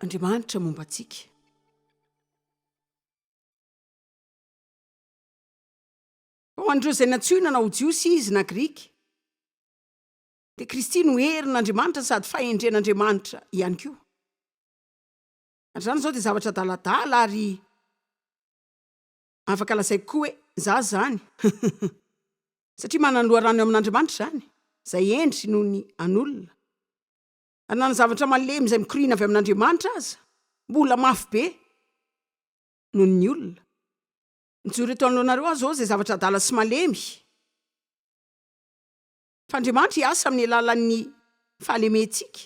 Andriamanitra momba antsika. Ho andreo izay natsoina na ho jiosy izy na grika, dia Kristy no herin'Andriamanitra sady fahendren'Andriamanitra ihany koa. Zany izao dia zavatra adaladala ary afaka lazaiko koa hoe za zany. Satria manana loharano amin'Andriamanitra zany, izay endry noho ny an'olona. Ary na ny zavatra malemy izay mikorina avy amin'Andriamanitra aza, mbola mafy be noho ny olona. Mijoro eto anoloanareo azy zao izay zavatra adala sy malemy. Fa Andriamanitra hiasa amin'ny alalan'ny fahalementsika,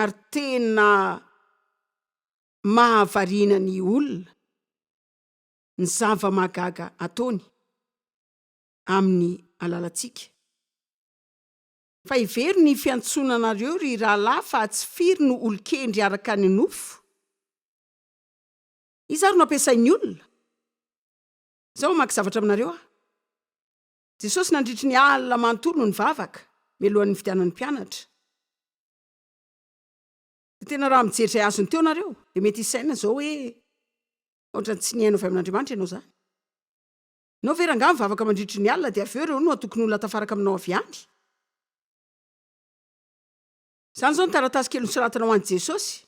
ary tena mahavariana ny olona ny zava-mahagaga ataony amin'ny alalantsika. Fa ivery ny fiantsonanareo ry rahalahy fa tsy firy no olon-kendry araka ny nofo. Izy ary no ampiasain'ny olona. Zao maka zavatra aminareo ah. Jesosy nandritry ny alina manontolo no nivavaka mialohan'ny fidianan'ny mpianatra. Tena raha mijery azony teo nareo, dia mety isaina zao hoe ohatrany tsy nihaino avy amin'Andriamanitra ianao zany. Nao verangah mivavaka mandritry ny alina dia avy eo ireo no atokony olona tafaraka aminao avy any. Zany zao ny taratasy kely nosoratana ho an'i Jesosy.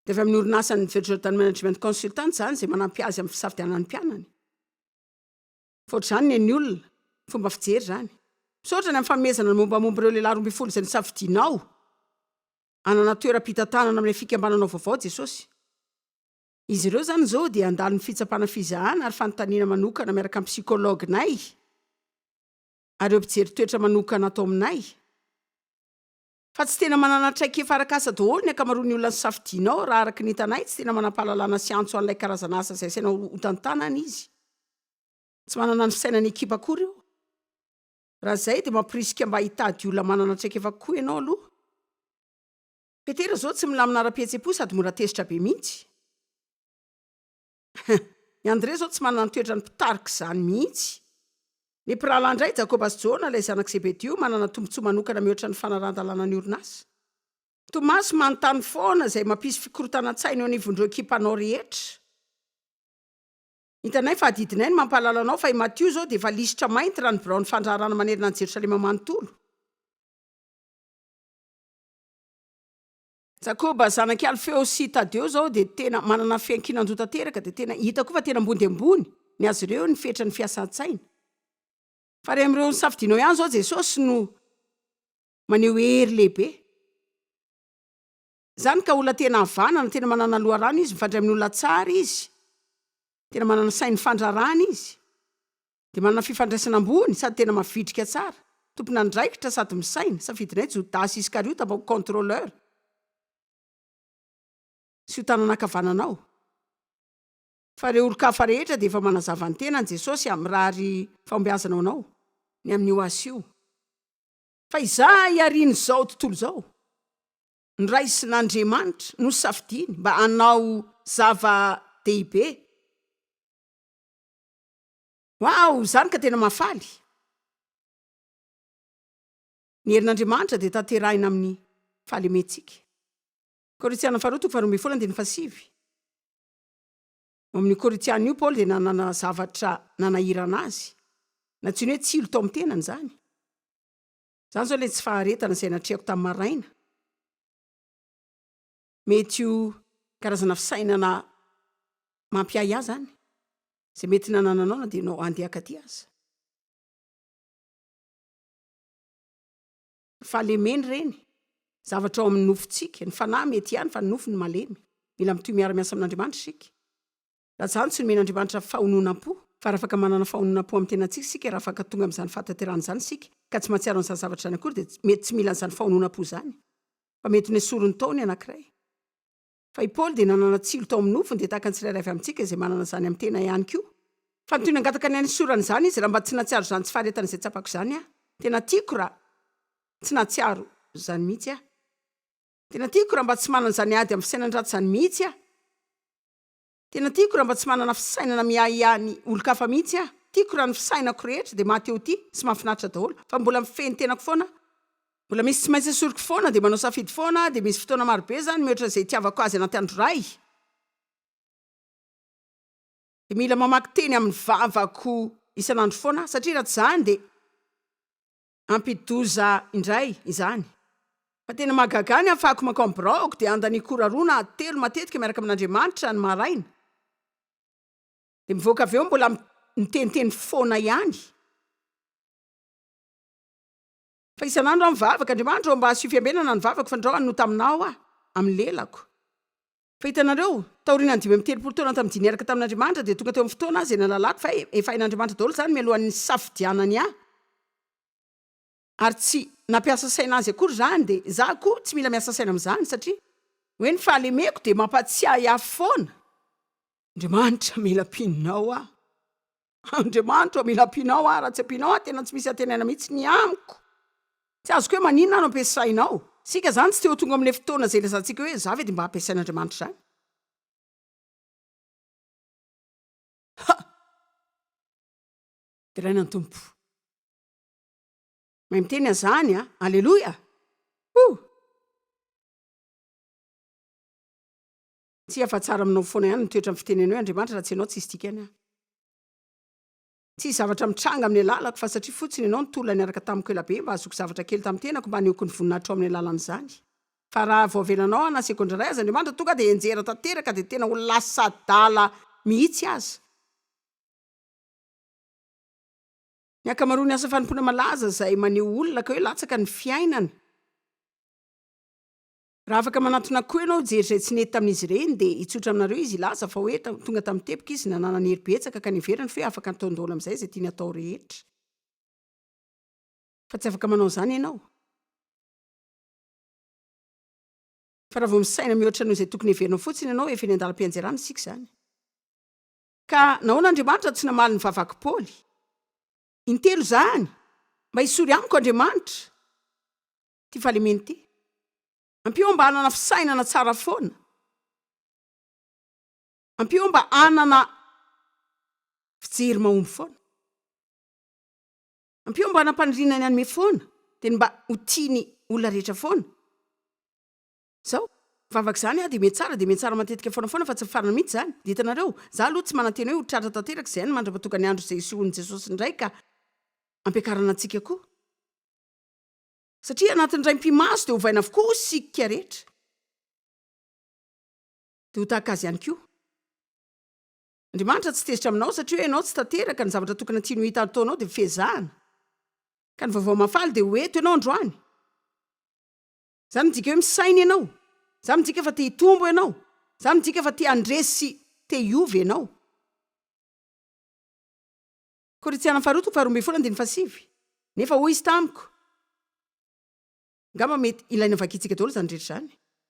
Dia avy amin'ny orinasany Virtual Management Consultant zany izay manampy azy amin'ny fisafidianan'ny mpianany. Fôtr' izany ny olona, fomba fijery zany. Misaotra ny amin'ny fanomezana ny mombamomba ireo lehilahy 12 izay nisafidianao. Anana toeram-pitantanana amin'ny fikambananao vaovao Jesosy. Izy ireo zany zao dia andalo ny fitsapana fizahana ary fanontaniana manokana miaraka amin'ny psikologinay. Ary eo mpijery toetra manokana atao aminay. Fa tsy tena manana traikefa arak'asa daholo ny ankamaroan'ny olona safidianao raha araka ny hitanay tsy tena manampahalalana sy antso an'ilay karazana asa izay sainao ho tantanana izy. Tsy manana ny fisainany ekipa koa ireo. Raha izay dia mampirisika mba hitady olona manana traikefa koa ianao aloha. Petera zao tsy milamina ara-pihetsepo sady mora tezitra be mihitsy. Ny Andre zao tsy manana ny toetra ny mpitarika izany mihitsy. Ny mpirahalahy indray Jakoba sy Jona ilay zanak' Zebedio manana tombontsoa manokana mihoatra ny fanarahana ny orinasa. Tomasy manontany foana izay mampisy fikorotana-tsaina eo anivon'ireo ekipanao rehetra. Hitanay fa adidinay ny mampahalalanao fa i Matio zao dia efa lisitra mainty raha ny birao ny fandraharana manerana ny Jerosalema manontolo. Jakoba zanak' Alfeo sy Tadeo zao dia tena manana fiankinan-doha tanteraka dia tena hita koa fa tena ambony ambony ny azy ireo ny fetra ny fiasan-tsaina. Fa reha amin'ireo safidianao ihany zao Jesosy no maneho hery lehibe. Zany ka olona tena havanana, tena manana loharano izy, mifandray amin'ny olona tsara izy. Tena manana sainy fandrarana izy. Dia manana fifandraisana ambony sady tena mavidrika tsara. Tompona andraikitra sady misaina, safidinay Jodasy Iskariota mba ho contrôleur. Sy ho tananakavananao. Fa ireo olon-kafa rehetra dia efa manazava ny tena ny Jesosy amin'ny rary fambeazanao anao, ny amin'ny ho azy io. Fa izay iariany izao tontolo izao, ny raisin'Andriamanitra no safidiany mba hanao zava-dehibe. Wow, zany ka tena mahafaly. Ny herin'Andriamanitra dia tanterahina amin'ny fahalementsika. Korintiana 4:17. Amin'ny Korintiana io Paul dia nanana zavatra nanahirana azy. Natsoina hoe tsilo tao amin'ny tenany zany. Zany zao ilay tsy faharetana izay natrehako tamin'ny maraina. Mety io karazana fisainana mampiay ahy zany. Izay mety nanananao na dia nao andehaka aty aza. Fahalemeny reny. Zavatra ao amin'ny nofontsika. Ny fanahy mety ihany fa ny nofo ny malemy. Mila mitoy miara-miasa amin'Andriamanitra isika. Raha zany tsy nomen'Andriamanitra fahononam-po, fa raha afaka manana fahononam-po amin'ny tenantsika isika, raha afaka tonga amin'izany fahatanterahana izany isika, ka tsy mahatsiaro an'izany zavatra izany akory dia mety tsy mila an'izany fahononam-po izany. Fa mety ny esorony taony anankiray. Fa i Paul dia nanana tsilo tao amin'ny nofony dia tahaka ny tsirairay avy amintsika izay manana izany amin'ny tena ihany koa. Fa ny toy ny angataka ny any sorany izany izy raha mba tsy natsiaro izany tsy faharetana izay tsapako izany aho. Tena tiako raha tsy natsiaro izany mihitsy aho. Tena tiako raha mba tsy manana izany ady amin'ny fisainana-dratsy izany mihitsy aho. Tena tiako raha mba tsy manana fisainana miahiany olon-kafa mihitsy aho. Tiako raha ny fisainako rehetra dia maty eo ty sy mahafinaritra daholo, fa mbola mifehy ny tenako foana. mbola misy tsy maintsy asoriky foana de manao safidy foana de misy fotoana marobe zany mihoatra zay tiavako azy anaty andro ray de mila mamaky teny amin'ny vavako isan'andro foana satria raha tsy zany de ampidoza indray izany fa tena magagany afahako makao amin'ny braoko de andany korarona telo matetika miaraka amin'Andriamanitra ny maraina de mivoaka avy eo mbola miteniteny foana ihany fa isan'andro amin'ny vavaka Andriamanitra mba asio fiambenana ny vavako fa ndrao no taminao amin'ny lelako fa hitanareo taoriana ny 5 taona tamin'ny diniaraka tamin'Andriamanitra de tonga teo amin'ny fotoana zay nalalako fa efa hain'Andriamanitra daholo zany mialohan'ny safidianany ary tsy nampiasa saina azy akory zany de za koa tsy mila miasa saina amin'izany satria hoe ny fahalemeko de mampatsiahy afo foana Andriamanitra mila pinao Andriamanitra mila pinao raha tsy apinao tena tsy misy atenena mihitsy ny amiko tsy azoko hoe maninona no ampiasainao sika zany tsy teo tonga amin'le fotoana zay lazantsika hoe za ve de mba ampiasain'Andriamanitra zany de raina ny tompo mahay miteny azany alleloia tsy afa-tsara aminao foana ihany nitoetra amin'ny fitenena hoe Andriamanitra raha tsy ianao tsy izy tikany tsy zavatra mitranga amin'ny alalako fa satria fotsiny ianao nitola ny araka tamiko ela be mba azoko zavatra kely tamin'ny tenako mba neoko ny voninahitra amin'ny alalan'izany fa raha voavelanao na sekondraray azy Andriamanitra tonga de enjera tanteraka de tena ho lasa dala mihitsy aza ny akamaroany asa fanimpona malaza zay maneho olona ka hoe latsaka ny fiainana raha afaka manatona koa ianao jery zay tsy nety tamin'izy ireny de hitsotra aminareo izy ilaza fa hoe tonga tamin'ny tepika izy nanana ny herim-betsaka ka niverany fa hoe afaka atao ndaholo amin'izay zay tiany atao rehetra fa tsy afaka manao zany ianao fa raha vao misaina mihoatra noho izay tokony heverinao fotsiny ianao efa eny andalam-pianjerana isika zany ka nahoan'Andriamanitra tsy namaly ny vavaka Paoly intelo zany mba hisory amiko Andriamanitra ty fahalemeny ty ampio mba anana fisainana tsara foana ampio mba anana fijery mahomby foana ampio mba anampaniriana ny anome foana de mba ho tiany olona rehetra foana zao vavaka zany de mety tsara matetika foana fa tsy farana mihitsy zany de hitanareo za aloha tsy manantena hoe ho tratra tanteraka zay ny mandrapatoka ny andro zay isoron'i Jesosy indray ka ampiakarana antsika koa satria anatin'ny ray mpimaso de hovaina avokoa sika rehetra de ho tahaka azy ihany koa Andriamanitra tsy tezitra aminao satria hoe ianao tsy tanteraka ny zavatra tokony tiany ho hita ataonao de fezahana ka ny vaovao mafaly de hoeto ianao androany zany midika hoe misaina ianao zany midika fa te hitombo ianao zany midika fa te handresy te hiova ianao Korintiana 2:7 nefa hoy izy tamiko ngamba mety ilaina vakitsika daholo zany rehetra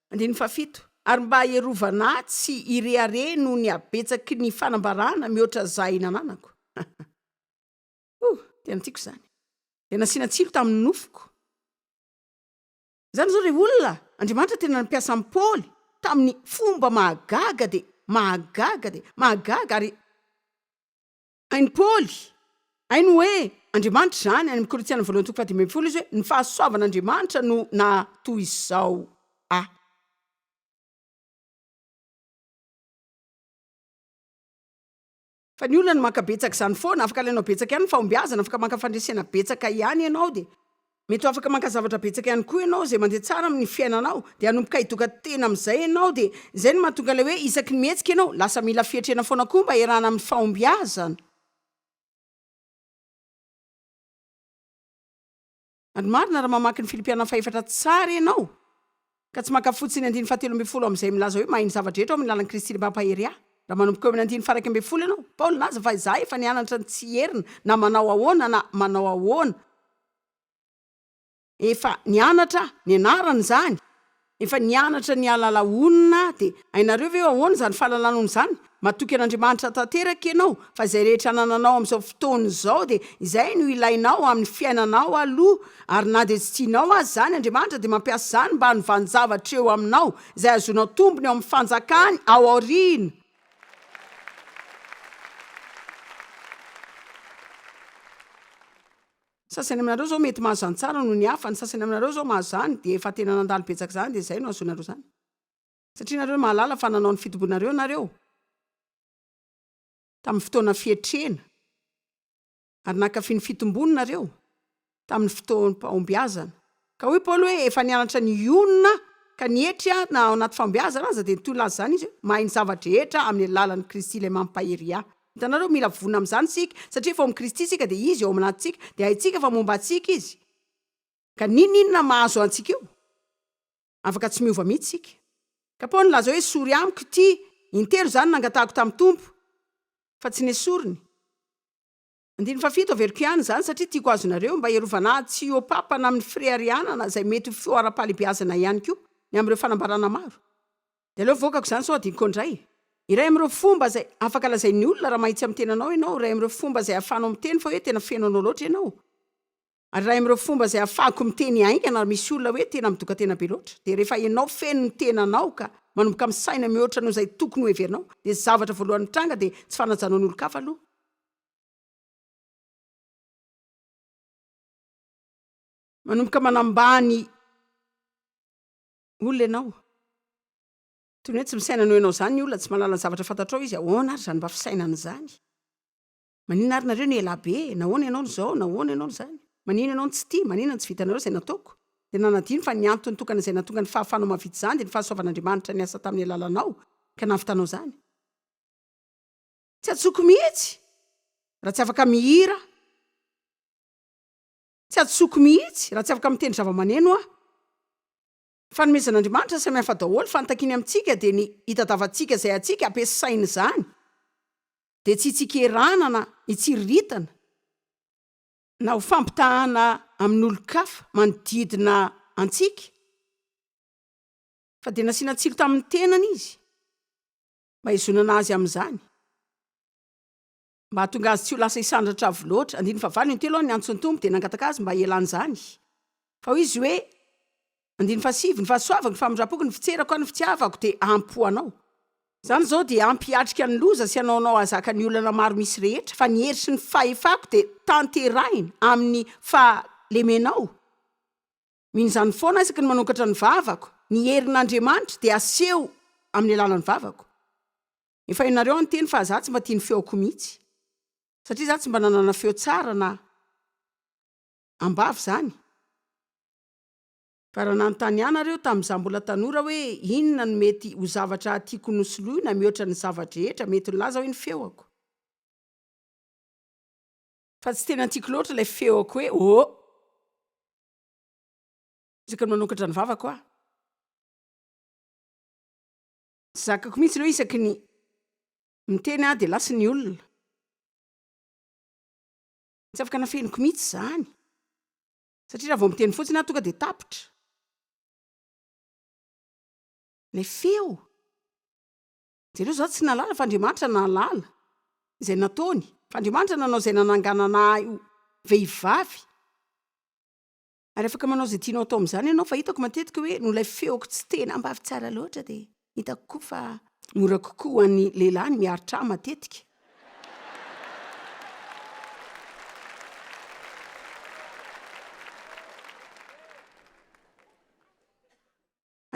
zany 7 ary mba herovana tsy ireare no ny abetsaky ny fanambarana mihoatra zay nananako tena tiako zany de nasiana tsilo tamin'ny nofoko zany zao re olona Andriamanitra tena nampiasa amin'ny Paoly tamin'ny fomba mahagaga ary ainy Paoly ainy hoe Andriamanitra zany any amin'ny Korintiana 1:10 izy hoe ny fahasoavan'Andriamanitra no natoy izao fa ny olona no makabetsaka zany foana afaka alainao betsaka ihany ny fahombiazana afaka mankafandresena betsaka ihany ianao de mety ho afaka mankazavatra betsaka ihany koa ianao zay mandeha tsara amin'ny fiainanao de anomboka hidoka tena amin'izay ianao de zay no mahatonga le hoe isaky ny mihetsika ianao lasa mila fietrena foana koa mba herana amin'ny fahombiazana ary marina raha mamaky ny Filipiana 4 tsara ianao ka tsy makafotsiny 7:10 amin'izay milaza hoe mahiny zavatra rehetra ao amin'ny lalan'i Kristy mampahery raha manomboka eo amin'ny 9:12 ianao Paoly naza fa izaho efa nianatra ny tsy herina na manao ahoana na manao ahoana efa nianatra ny anarany zany efa nianatra ny alalaonina de ainareo ve ahoana zany fahalalanoana zany matoky an'Andriamanitra tanteraka ianao fa izay rehetra nananao amin'izao fotoana izao de izay no ilainao amin'ny fiainanao aloha ary na de tsy tianao azy zany Andriamanitra de mampiasa zany mba hanovanjavatra eo aminao izay azonao tombony ao amin'ny fanjakany ao aoriana Sasany aminareo zao mety mahazany tsara no ny hafa, ny sasany aminareo zao mahazany de efa tena nandalo betsaka zany de zay no azonareo zany. Satria nareo mahalala fa nanao ny fitombonareo nareo tamin'ny fotoana fietrena ary nakafy ny fitombonareo tamin'ny fotoam-pahombiazana. Ka hoy Paoly hoe efa nianatra ny onona ka nietry na ao anaty fahombiazana aza de nitolaza zany izy mahay ny zavatra rehetra amin'ny alalan'ny Kristy ilay mampahery ahy. Hitanareo mila vonona amin'izany sika satria efa amin'ny Kristy sika de izy ao aminatintsika de haintsika fa momba antsika izy. Ka ninona mahazo antsika io? Afaka tsy miova mihitsy sika. Ka Paoly laza hoe sory amiko ty intelo zany nangatahako tamin'ny tompo fa tsy nesoriny. 7 averiko ihany zany satria tiako azonareo mba herovana tsy iopapana amin'ny frearianana zay mety fioara-palebiazana ihany koa ny am'ireo fanambarana maro. De aleo vokako zany sao adiniko indray. Iray am'ireo fomba zay afaka lazain'ny olona raha mahitsy amin'ny tenanao ianao, iray am'ireo fomba zay ahafanao miteny fa hoe tena fenonao loatra ianao. Ary iray am'ireo fomba zay ahafahako miteny aingana misy olona hoe tena midoka tena be loatra. De rehefa ianao feno ny tenanao ka manomboka amin'ny saina mihoatra noho zay tokony ho heverinao, de zavatra voalohany tranga de tsy fanajanao ny olo-kafa aloha. Manomboka manambany olona ianao. Toy ny hoe tsy misaina noho ianao zany ny olona, tsy malala ny zavatra fantatrao izy, ahoana ary zany mba fisainany zany? Manina ary nareo ny elabe, nahoana ianao n'izao, nahoana ianao n'zany? Manina ianao ny tsy tia, manina ny tsy vitanareo zay nataoko? De nanadino fa ny antony tokana zay natonga ny fahafanao mahavita zany de ny fahasoavan'Andriamanitra ny asa tamin'ny alalanao ka nahavitanao zany. Tsy atsoko mihitsy raha tsy afaka mihira. Tsy atsoko mihitsy raha tsy afaka mitendry zava-maneno aho. Fanomezan'Andriamanitra samihafa daholo fantakiny amintsika de ny hitadavantsika zay atsika ampiasainy zany. De tsy itsikieranana, itsiriritana na ho fampitahana amin'ny olo-kafa manodidina antsika. Fa de nasiana tsilo tamin'ny tenany izy mba hizonana azy amin'izany. Mba hahatonga azy tsy ho lasa isandratra avy loatra. 9:7 ny antsony tompo de nangataka azy mba elan'izany. Fa ho izy hoe 9:7 ny fahasoavako, ny famindrapoko, ny fitserako, ny fitiavako de ampoanao. Zany zao de ampiatrika ny loza sy anaonao azaka ny olana maro misy rehetra fa ny hery sy ny fahefako de tanterahina amin'ny fahalemenao. Mino zany foana isaky ny manokatra ny vavako, ny herin'Andriamanitra de aseho amin'ny alalan'ny vavako. Efa ianareo ny teny fa za tsy mba tia ny feoko mihitsy. Satria za tsy mba nanana feo tsara na ambavy zany. Fa raha nanontany anareo tamin'izaho mbola tanora hoe inona no mety ho zavatra tiako nosoloina mihoatra ny zavatra rehetra mety ho laza hoe ny feoko. Fa tsy tena tiako loatra ilay feoko hoe isaky ny manokatra ny vavako aho. Tsy zakako mihitsy ireo isaky ny miteny aho de lasa ny olona. Tsy afaka nafeniko mihitsy zany. Satria raha vao miteny fotsiny aho tonga de tapitra. Ilay feo. Jereo zao tsy nalala fa Andriamanitra nalala izay nataony. Fa Andriamanitra nanao izay nananganana io vehivavy. Ary afaka manao izay tianao atao amin'izany ianao fa hitako matetika hoe no ilay feoko tsy tena ambavy tsara loatra de hitako koa fa mora kokoa ho an'ny lehilahy ny miharitra matetika.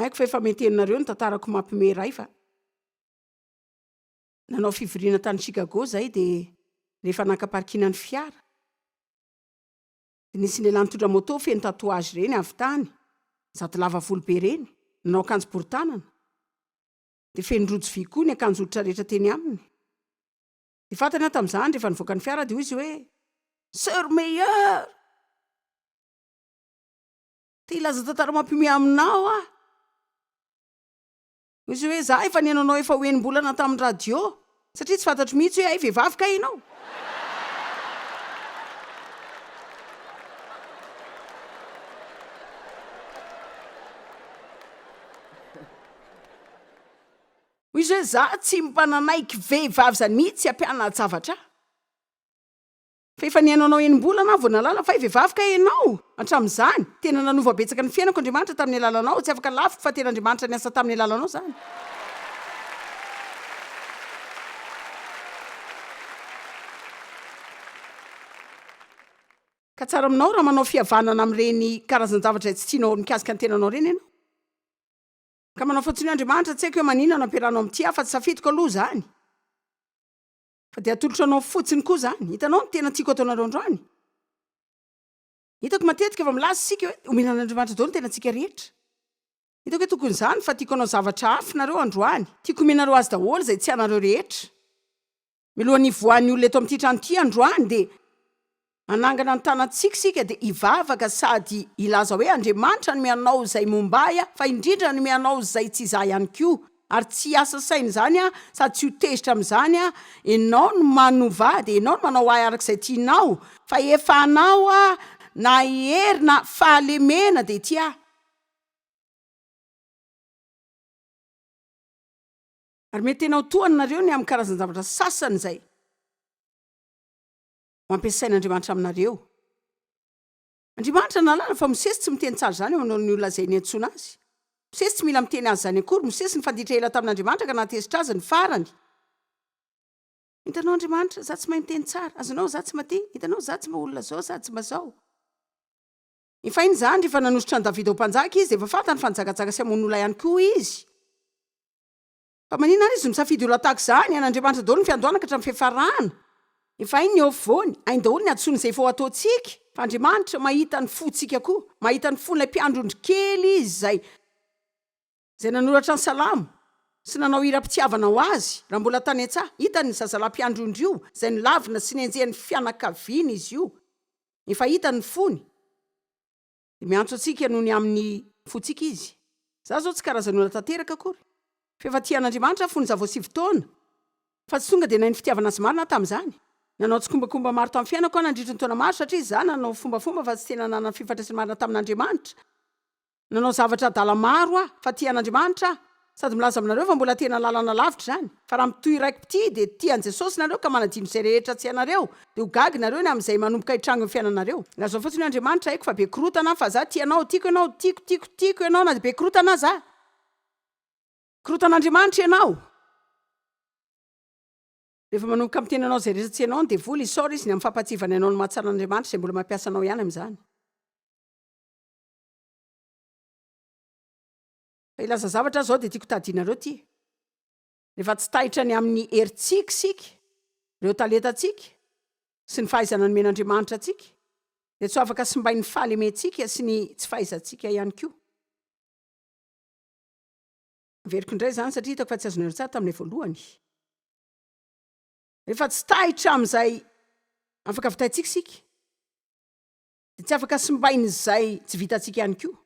Haiko fa efa menteninareo ny tantarako mampimehy ray fa nanao fivoriana tany Chicago zay de rehefa nankaparikina ny fiara. De nisy lehilahy nitondra moto feno tatouage reny avy tany. Zato lava volo be reny, nanao akanjo boritanana. De feno rojo vy koa ny akanjo hoditra rehetra teny aminy. De fantany aho tamin'izany rehefa nivoaka ny fiara de hoy izy hoe Sœur Meyer, te hilaza tantara mampimehy aminao ah. Izy hoe za efa niananao efa ho enim-bolana tamin'ny radio satria tsy fantatro mihitsy hoe ay vehivavy ka ianao. Izy hoe za tsy mpananaiky vehivavy zany mihitsy ampiana zavatra. Fa efa niananao enim-bolana vao nalala fa vehivavy ka ianao. Hatramin'izany tena nanova betsaka ny fiainako Andriamanitra tamin'ny alalanao, tsy afaka lafiko fa tena Andriamanitra ny asa tamin'ny alalanao zany. ka tsara aminao raha manao fihavanana amin'ireny karazan-javatra tsy tianao mikasika ny tenanao reny ianao. Ka manao fotsiny Andriamanitra tsy haiko hoe maninona ampiarahanao amin'ity afa tsy safidiko aloha zany. Fa dia atolotra anao fotsiny koa zany. Hitanao ny tena tiako ataonareo androany. Hitako matetika efa milaza isika hoe omenan'Andriamanitra daholo ny tena tsika rehetra. Hitako hoe tokony izany fa tiako anao zavatra hafa nareo androany. Tiako omenareo azy daholo izay tsy anareo rehetra. Milohan'ny voan'ny olona eto amin'ity trano ity androany dia anangana ny tanantsika sika dia hivavaka sady hilaza hoe Andriamanitra no mianao izay mombaya fa indrindra no mianao izay tsy izaho ihany koa. Ary tsy asa saina izany sady tsy ho tezitra amin'izany ianao no manovady, ianao no manao ahy arak'izay tianao, fa efa anao na herina fahalemena dia ity Ary mety tena ho tohanareo ny amin'ny karazan-javatra sasany izay mampiasain'Andriamanitra aminareo. Andriamanitra nalala fa Mosesy tsy miteny tsara zany eo amin'ny olona izay niantsoana azy. Mosesy tsy mila miteny azy zany akory. Mosesy ny fanditra ela tamin'Andriamanitra ka natezitra azy ny farany. Hitanao Andriamanitra, za tsy mahay miteny tsara. Azonao za tsy maty. Hitanao za tsy maolona zao, za tsy mazao. Efa iny zany rehefa nanositra ny Davida ho mpanjaka izy, efa fantany fa nijagajaka sy hamono olona ihany koa izy. Fa maninona ary izy misafidy olona tahaka izany, an'Andriamanitra daholo ny fiandohana ka hatramin'ny fiafarana. Efa iny ny eo afovoany, hainy daholo ny antsoiny izay vao ataontsika. Fa Andriamanitra mahita ny fontsika koa, mahita ny fon'ilay mpiandrondry kely izy izay nanoratra ny Salamo sy nanao ira-pitiavana ho azy. Raha mbola tany an-tsaha, hitany ny zazalahy-mpiandrondry io, izay nilavina sy nenjehan'ny fianakaviana izy io. Efa hitany ny fony. Dia miantso antsika noho ny amin'ny fontsika izy. Za zao tsy karazan'olona tanteraka akory. Fa tia an'Andriamanitra fony za vao 7 taona. Fa tsy tonga dia nahay ny fitiavana azy marina tamin'izany. Nanao tsikombakomba maro tamin'ny fiainako nandritra ny taona maro satria za nanao fombafomba fa tsy tena nanana fifandraisana marina tamin'Andriamanitra. Nanao zavatra adala maro fa tia an'Andriamanitra sady milaza aminareo fa mbola tena lalana lavitra zany. Fa raha mitohy raiki-pity dia tia an'i Jesosy nareo ka manadino izay rehetra tsy anareo dia ho gagy nareo ny amin'izay manomboka hitranga ny fiainanareo. Lazao fotsiny Andriamanitra haiko fa be korotana fa za tianao, tiako ianao, tiako ianao na dia be korotana za. Korotan'Andriamanitra ianao. Rehefa manomboka miteny anao izay rehetra tsy ianao dia vola isaora izy ny amin'ny fampatsivana ianao ny mahatsara an'Andriamanitra izay mbola mampiasa anao ihany amin'izany. Fa ilaza zavatra zao dia tiako tadinareo ty. Rehefa tsy tahitra ny amin'ny herintsika sika, ireo talentantsika sy ny fahaizana nomen'Andriamanitra antsika, dia tsy afaka simbain'ny fahalementsika sy ny tsy fahaizantsika ihany koa. Veriko indray zany satria hitako fa tsy azonareo tsara tamin'ny voalohany. Rehefa tsy tahitra amin'izay afaka vitaintsika sika, dia tsy afaka simbain'izay tsy vitantsika ihany koa.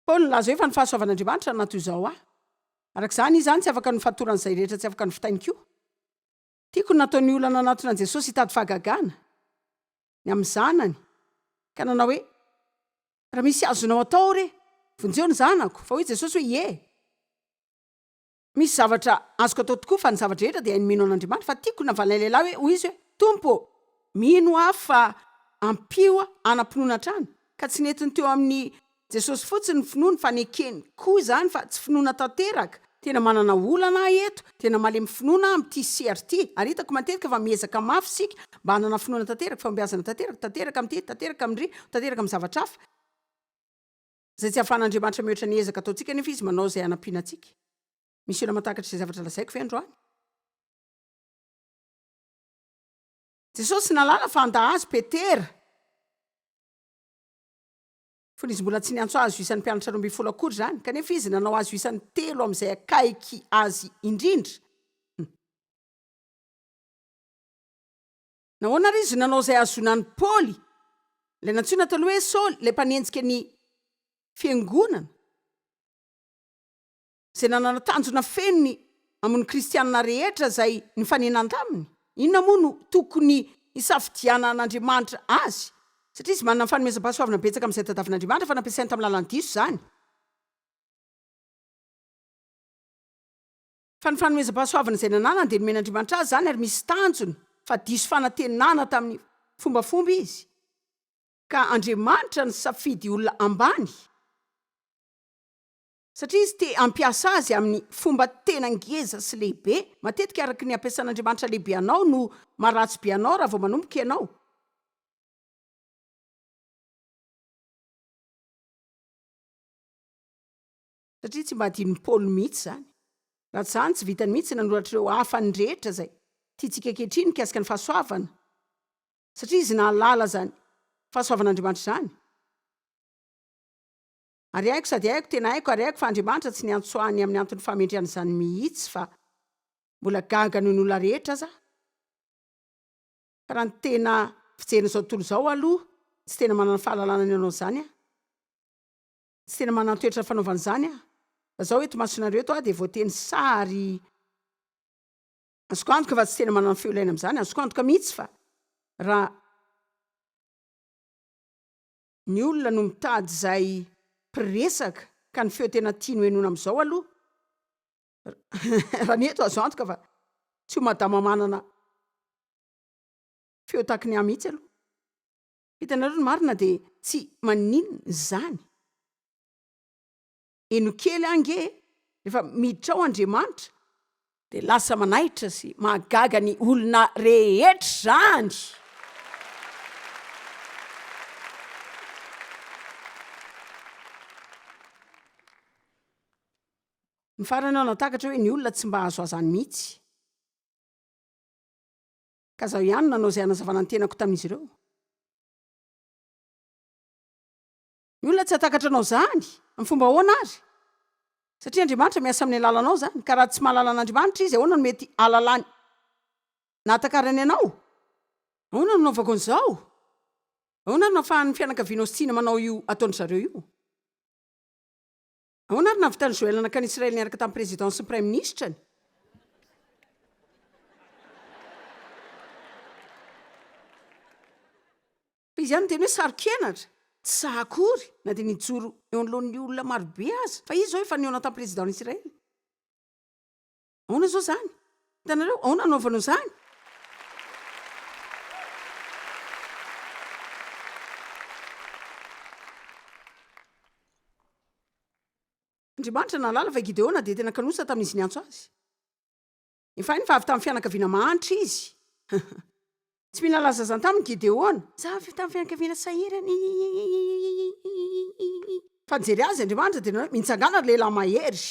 Paoly nilaza hoe fa ny fahasoavan'Andriamanitra natoy izao arak'izany izy zany tsy afaka ny fatoran'izay rehetra tsy afaka ny vitainy koa. Tiako nataon'ny olona nanatona an'i Jesosy hitady fahagagana ny amin'ny zanany ka nanao hoe raha misy azonao atao re vonjeo ny zanako, fa hoy Jesosy hoe ie. Misy zavatra azoko atao tokoa fa ny zavatra rehetra dia hainy mino an'Andriamanitra. Fa tiako navalina lehilahy hoe hoy izy hoe Tompo, mino fa ampio anam-pinoana trano. Ka tsy netiny teo amin'ny Jesosy fotsiny ny finoana fa nekeny koa zany fa tsy finoana tanteraka. Tena manana olana eto, tena malemy finoana amin'ity CRT. Ary hitako matetika fa miezaka mafy sika mba hanana finoana tanteraka, fambeazana tanteraka amin'ity, tanteraka amin'ry, tanteraka amin'ny zavatra hafa. Izay tsy ahafahan'Andriamanitra mihoatra ny ezaka ataontsika nefa izy manao izay hanampiana antsika. Misy olona mahatakatra izay zavatra lazaiko ve androany? Jesosy nalala fa anda azy Petera. Fony izy mbola tsy niantso azy isan'ny mpianatra 12 akory zany, kanefa izy nanao azy isan'ny 3 amin'izay akaiky azy indrindra. Nahoana ary izy nanao izay azonany Paoly, ilay nantsoina taloha hoe Saoly, ilay mpanenjika ny fiangonana, izay nanana tanjona fenony amin'ny kristianina rehetra izay nifanenan taminy. Inona moa no tokony hisafidiana an'Andriamanitra azy? Satria izy manana fanomezam-pahasoavana betsaka amin'izay tadiavin'Andriamanitra fa nampiasainy tamin'ny lalan'ny diso zany. Fa ny fanomezam-pahasoavana izay nananany dia nomen'Andriamanitra azy zany ary misy tanjony fa diso fanantenana tamin'ny fombafomba izy. Ka Andriamanitra ny safidy olona ambany. Satria izy te ampiasa azy amin'ny fomba tena ngeza sy lehibe. Matetika araka ny ampiasan'Andriamanitra lehibe anao no maratsy be anao raha vao manomboka ianao. satria tsy mba adin'ny paoly mihitsy zany raha tsy zany tsy vitany mihitsy nanoratra ireo hafany rehetra zay tiatsika kehitriny mikasika ny fahasoavana satria izy nahalala zany fahasoavan'andriamanitra zany ary haiko sady haiko tena haiko ary haiko fa andriamanitra tsy niantsoany amin'ny antony famendriana zany mihitsy fa mbola gaga noho ny olona rehetra aza ka raha ny tena fijeriny zao tontolo zao aloha tsy tena manana fahalalana ny anao zany tsy tena manana toetra fanaovana zany zao eto masonareo eto dia voateny sary azoko antoka fa tsy tena manana feolaina amin'izany azoko antoka mihitsy fa raha ny olona no mitady zay mpiresaka ka ny feo tena tia no henona amin'izao aloha raha ny eto azo antoka fa tsy ho madama manana feo taky ny mihitsy aloha hitanareo ny marina dia tsy maninona zany eno kely ange rehefa miditra ao Andriamanitra dia lasa manaitra sy mahagaga ny olona rehetra zany ny farany ao natakatra hoe ny olona tsy mba azo azany mihitsy ka zaho ihany nanao izay hanazavana ny tenako tamin'izy ireo ny olona tsy hatakatra anao zany amin'ny fomba ahoana ary satria Andriamanitra miasa amin'ny alalanao zany ka raha tsy mahalala an'Andriamanitra izy ahoana no mety alalany nahatakarany anao ahoana no naovako an'izao ahoana no nahafahan'ny fianakavianao sy tiana manao io ataon'ny zareo io ahoana ary nahavitany Joël anaka ny Israely niaraka tamin'ny président sy ny prime ministrany fa izy ihany no teny hoe saro-kenatra tsy sahakory na dia nijoro eo anoloan'ny olona marobe aza fa izy zao efa niona tamin'ny président n'Israely ahoana zao zany hitanareo ahoana naovanao zany Andriamanitra nahalala fa Gideona dia tena kanosa tamin'izy niantso azy efa iny fa avy tamin'ny fianakaviana mahanitra izy tsy mila laza zany tamin'ny Gideona za avy tamin'ny fianakaviana sahirany fa nijery azy Andriamanitra dia hoe mitsangana lehilahy mahery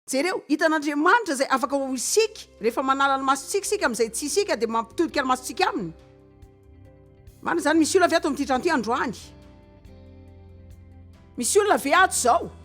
jereo hitan'Andriamanitra zay afaka ho isika rehefa manala ny masontsika sika amin'izay tsy isika dia mampitodika ny masontsika aminy marina zany misy olona avy ato amin'ity trano ity androany misy olona ve ato zao